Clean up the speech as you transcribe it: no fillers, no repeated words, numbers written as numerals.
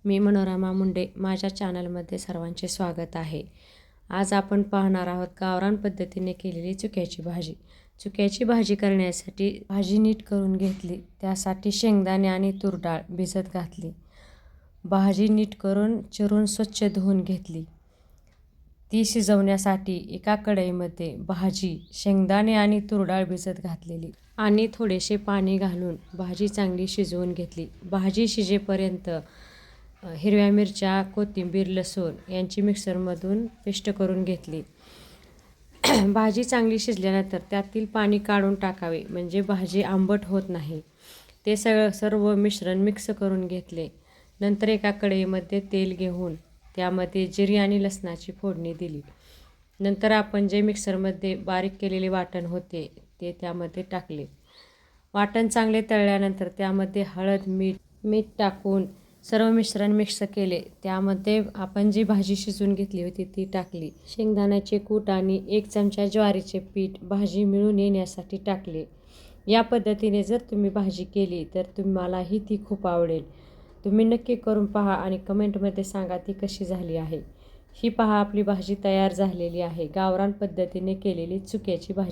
मी मनोरमा मुंडे. माझ्या चॅनलमध्ये सर्वांचे स्वागत आहे. आज आपण पाहणार आहोत गावरान पद्धतीने केलेली चुक्याची भाजी. चुक्याची भाजी करण्यासाठी भाजी नीट करून घेतली. त्यासाठी शेंगदाणे आणि तूर डाळ भिजत घातली. भाजी नीट करून चिरून स्वच्छ धुवून घेतली. ती शिजवण्यासाठी एका कढईमध्ये भाजी, शेंगदाणे आणि तूर डाळ भिजत घातलेली आणि थोडेसे पाणी घालून भाजी चांगली शिजवून घेतली. भाजी शिजेपर्यंत हिरव्या मिरच्या, कोथिंबीर, लसूण यांची मिक्सरमधून पेस्ट करून घेतली. भाजी चांगली शिजल्यानंतर त्यातील पाणी काढून टाकावे, म्हणजे भाजी आंबट होत नाही. ते सर्व मिश्रण मिक्स करून घेतले. नंतर एका कढईमध्ये तेल घेऊन त्यामध्ये जिरे आणि लसणाची फोडणी दिली. नंतर आपण जे मिक्सरमध्ये बारीक केलेले वाटण होते ते त्यामध्ये टाकले. वाटण चांगले तळल्यानंतर त्यामध्ये हळद, मीठ टाकून सर्व मिश्रण मिक्स केले. त्यामध्ये आपण जी भाजी शिजवून घेतली होती ती टाकली. शेंगदाण्याचे कूट आणि 1 चमचा ज्वारीचे पीठ भाजी मिळून येण्यासाठी टाकले. या पद्धतीने जर तुम्ही भाजी केली तर तुम्हालाही ती खूप आवडेल. तुम्ही नक्की करून पहा आणि कमेंटमध्ये सांगा ती कशी झाली आहे. ही पहा, आपली भाजी तयार झालेली आहे. गावरान पद्धतीने केलेली चुक्याची भाजी.